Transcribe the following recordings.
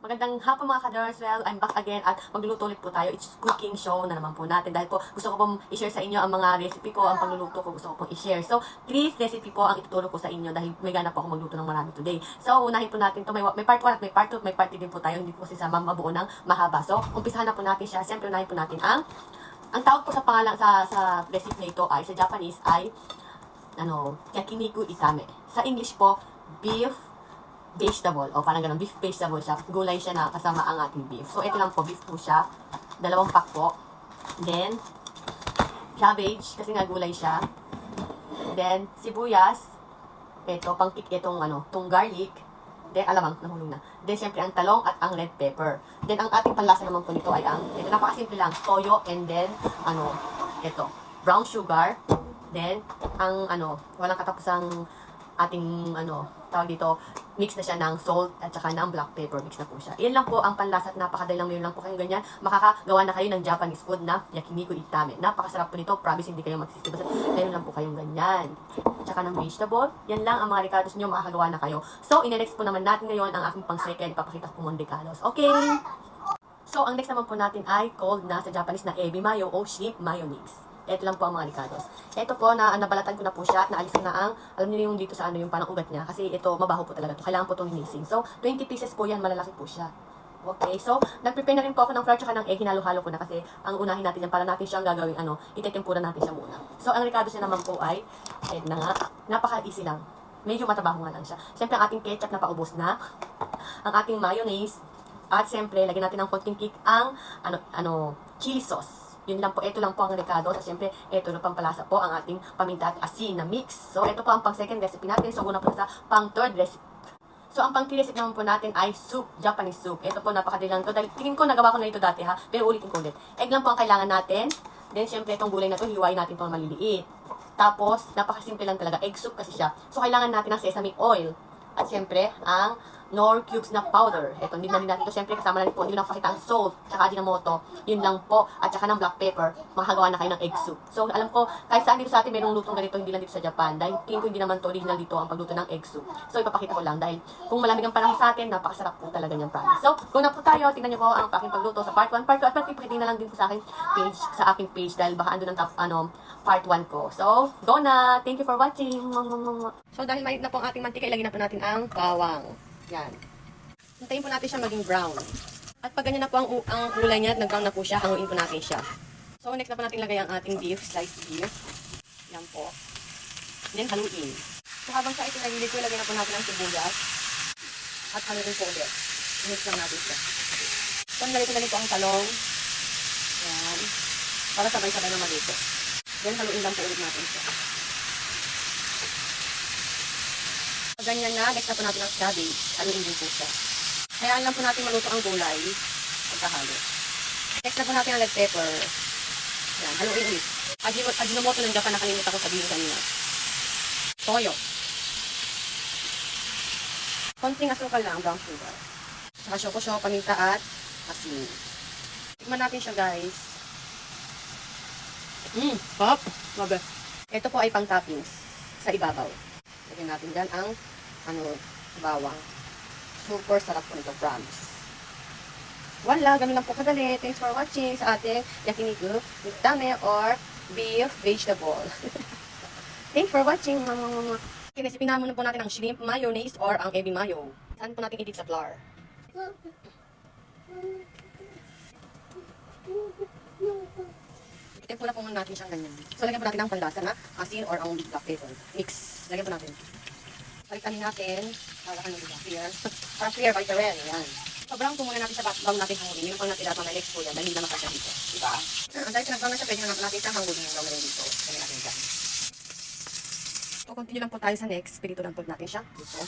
Magandang hapon mga ka-Dars. Well, I'm back again at magluluto ulit po tayo. It's cooking show na naman po natin dahil po gusto ko pong i-share sa inyo ang mga recipe ko, ang pagluluto ko gusto ko pong i-share. So, 3 recipe po ang itutulong ko sa inyo dahil may gana po ako magluto ng marami today. So, unahin po natin to. May part 1 at may part 2 at may part 3 din po tayo. Hindi po kasi sama mabuo ng mahaba. So, umpisahan na po natin siya. Siyempre, unahin po natin ang tawag po sa pangalan sa recipe na ito ay, sa Japanese ay, yakiniku itame. Sa English po, beef vegetable, o parang ganun, beef vegetable siya. Gulay siya na kasama ang ating beef. So, ito lang po, beef po siya. 2 pack po. Then, cabbage, kasi nga gulay siya. Then, sibuyas. Ito, pangkik itong garlic. Then, alamang, nahulog na. Then, syempre, ang talong at ang red pepper. Then, ang ating panlasa naman po nito ay ito, napakasimple lang, toyo, and then, ito, brown sugar. Then, walang katapusang ating, tawag dito, mix na siya ng salt at saka ng black pepper. Mix na po siya. Yan lang po ang panlasa at napakadali lang. Mayroon lang po kayong ganyan. Makakagawa na kayo ng Japanese food na yakiniku itame. Napakasarap po nito. Promise, hindi kayo magsisisi. Basta mayroon lang po kayong ganyan. Tsaka ng vegetable. Yan lang ang mga ricados nyo. Makakagawa na kayo. So, ine-next po naman natin ngayon ang aking pang-second. Papakita ko po mong ricados. Okay? So, ang next naman po natin ay called na sa Japanese na ebi mayo o shrimp mayonnaise. Ito lang po ang mga ricados. Ito po, nabalatan ko na po siya, naalis ko na alam niyo yung dito sa yung parang ugat niya, kasi ito, mabaho po talaga to. Kailangan po itong linisin. So, 20 pieces po yan, malalaki po siya. Okay, so, nag-prepare na rin po ako ng flour tsaka ng egg, hinalo-halo ko na kasi ang unahin natin yan, para natin siyang gagawin, itetempura natin siya muna. So, ang ricados niya naman po ay, na nga, napaka-easy lang. Medyo matabaho nga lang siya. Siyempre, ang ating ketchup na paubos na, ang ating mayonnaise, at siyempre, lagyan natin ng konting kick ang, chili sauce. Yun lang po, ito lang po ang ricados. At syempre, ito na pampalasa po ang ating paminta at asin na mix. So, ito po ang pang-second recipe natin. So, una po sa pang-third recipe. So, ang pang-3 recipe naman po natin ay soup, Japanese soup. Ito po, napakadali lang ito. Dahil tingin ko, nagawa ko na ito dati ha. Pero ulitin ko ulit. Egg lang po ang kailangan natin. Then, syempre, itong gulay na ito, hiwain natin itong maliliit. Tapos, napakasimple lang talaga. Egg soup kasi siya. So, kailangan natin ng sesame oil. At syempre, ang nor cubes na powder. Ito, hindi na rin natin ito. Syempre, kasama na rin po. Hindi lang pakita ang salt, tsaka ajinomoto. Yun lang po. At tsaka ng black pepper. Makagawa na kayo ng egg soup. So, alam ko, kahit saan dito sa atin, mayroong lutong ganito, hindi lang dito sa Japan. Dahil tingin ko hindi naman to original dito ang pagluto ng egg soup. So, ipapakita ko lang. Dahil kung malamig ang panahon sa atin, napakasarap po talaga niyang promise. So, go na po tayo. Tingnan niyo po ang aking pagluto sa part 1, part 2. At pakitin na lang din po sa aking page. Dahil baka andun ang top, part 1 ko. So, go na! Thank you for watching! So, dahil mainit na po ang ating mantika, ilagay na po natin ang bawang. Yan. Hintayin po natin siya maging brown. At pag ganyan na po ang kulay niya at nag-brown na po siya, hanguin po natin siya. So, next na po natin ilagay ang ating beef, sliced beef. Yan po. Then, haluin. So, habang siya ito nalilito, ilagay na po natin ang sibuyas. At haluin po ulit. Mix lang natin siya. So, nalito na rin po ang talong. Yan. Para sabay-sabay na malito. Then, haluin lang po ulit natin siya. Pag ganyan na, next na po natin ang cabbage. Haluin din po siya. Hayaan lang po natin maluto ang gulay. Pagkahalo. Next na po natin ang red pepper. Yan, haluin ulit. Ajinomoto ng Japan, nakalimutan ko sabihin kanina. Toyo. Konting asukal lang, brown sugar. Saka shoko-shoko, paminta at asin. Tikman natin siya, guys. Pop! Mabe. Ito po ay pang toppings sa ibabaw. Lagyan natin dyan ang bawang. Super sarap po nito, promise. Wala, ganun lang po kadali. Thanks for watching sa ating yakiniku itame or beef vegetable. Thanks for watching. Recipe naman po natin ang shrimp mayonnaise or ang ebi mayo. Saan po natin i-dip sa flour? Itempura po muna natin siyang ganyan. So, lagyan po natin ang panlasa na asin or ang black pepper. Mix. Lagyan po natin. Palitanin natin. Para clear. Para clear by the red. Ayan. Pa-brown po muna natin sa bago natin hangulin. Yun po natin dapat na next po yan. Dahil hindi naman kasya dito. Diba? Dahil pinag-brown na siya, pwede naman natin siyang hangulin. Yung naman dito. Lagyan natin dyan. So, continue lang po tayo sa next. Pilito lang po natin siya. Dito.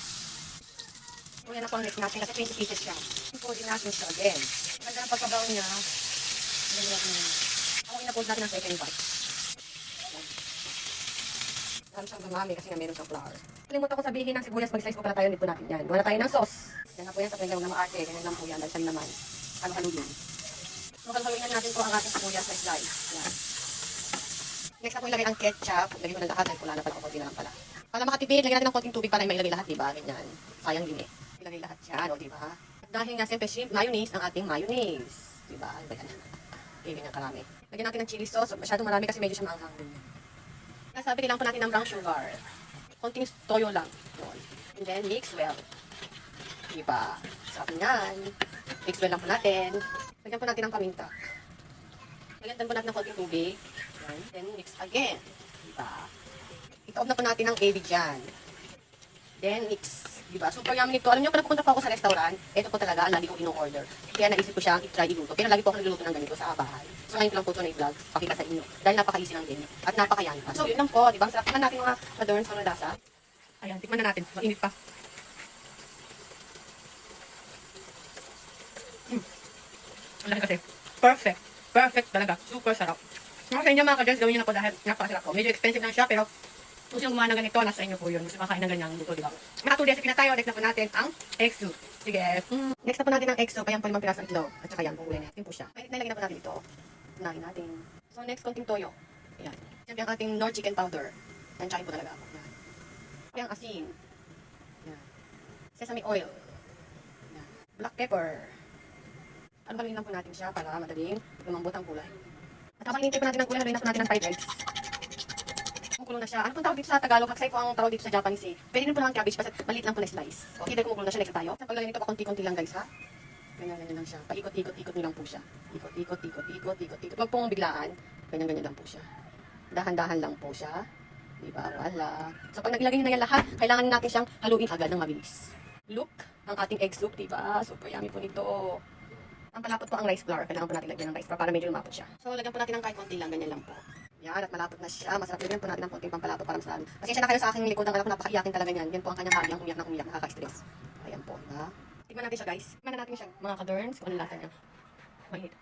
So, yan na po ang next natin. Kasi 20 pieces siya. Po din natin siya again. Maganda na pagka-brown niya. Lagyan natin. Ako ina-fold natin ang second batch. Dami siyang gamami kasi nga meron siyang flour. Kalimutan ko sabihin ng sibuyas, mag-slice po pala tayo, hindi po natin yan. Gawa na tayo ng sauce. Yan na po yan sa pwede na maarte. Ganyan lang po yan, dahil siya naman. Halo-haluin. So, halo-haluin natin po ang ating sibuyas na slice. Yan. Next na po ilagay ang ketchup. Lagay ko na lahat, dahil pula na pala, konti na lang pala. Para makatipid, lagyan natin ng konting tubig para mailagay lahat, diba? Ganyan. Sayang din eh. Ilagay lahat yan, o diba? Dahil nga siyempre shrimp mayonnaise ang ating mayonnaise. Diba? Iba yan. Okay, ganyan karami. Lagyan natin ng chili sauce. Masyadong marami kasi medyo siya maanghang din. Sabi nilang po natin ng brown sugar. Konting toyo lang. Yun. And then mix well. Diba? Sabi niyan. Mix well lang po natin. Lagyan po natin ng paminta. Lagyan din po natin ng konting tubig. Yan. Then mix again. Diba? Ito-off na po natin ng egg dyan. Then mix. Diba? Super yummy nito. Alam niyo, pag pupunta po ako sa restaurant, ito po talaga ang lagi kong ino-order. Kaya naisip ko siyang i-try iluto. Pero lagi po ako nagluluto ng ganito sa bahay. So ngayon ko lang po ito na i-vlog. Pakita sa inyo. Dahil napaka-easy lang din. At napaka-yan pa. So yun lang po. Diba? Ang sarap naman natin mga adorns ng lasa. Ayan, tikman na natin. Mainit pa. Ang laki kasi. Perfect. Perfect talaga. Super sarap. Mga sa inyo mga ka-jars, gawin nyo na po dahil napakasarap po. Medyo expensive lang siya, pero kung sino gumawa ng ganito, nasa inyo po yun. Gusto makain ng ganyang luto, diba? Mga 2 recipe na tayo. Next na po natin ang egg soup. Sige. Next na po natin ang egg soup. Ayan po 5 pirasong itlog. At saka yan, pungulay natin po siya. Mainit na ilagay na po natin ito. Unahin natin. So next, konting toyo. Ayan. Siyempre ang ating Knorr chicken powder. Tansyahin po talaga ako. Ayan. Ayan, asin. Ayan. Sesame oil. Ayan. Black pepper. Haluin lang po natin siya para madaling lumambot ang kulay. At habang hinintay po natin ang kulay, haluin na po natin ang fried eggs. Kumukulo na siya. Ano pong tawag dito sa Tagalog? Haksay po ang tawag dito sa Japanese eh. Pwede din po naman cabbage, basta maliit lang po na slice. Okay, dahil kumukulo na siya, next tayo. Sa paglagay nito, pakunti-kunti lang guys ha. Ganyan-ganyan lang siya. Paikot-ikot-ikot nyo lang po siya. Ikot-ikot-ikot-ikot-ikot. Huwag pong biglaan. Ganyan-ganyan lang po siya. Dahan-dahan lang po siya. Diba? Wala. So pag nilagay nyo na yan lahat, kailangan natin siyang haluin agad ng mabilis. Look, ang ating egg soup, diba? Super yummy po nito. Ang palapot po ang rice flour. Kailangan po natin lagyan ng rice flour para medyo lumapot siya. So lagyan po natin ng kahit konti lang, ganyan lang po. Yan, at malapot na siya. Masarap lagyan po natin ng konting pampalapot para mas lalo. Pasensya na kayo sa aking likod. Ang anak ko napakaiyakin talaga niyan. Yan po ang kanyang hali, ang umiyak na umiyak, nakaka-stress. Ayan po, ha? Tikman natin siya guys. Tikman na natin siya, mga ka-dorns. Kung ano lasa niya. Mainit.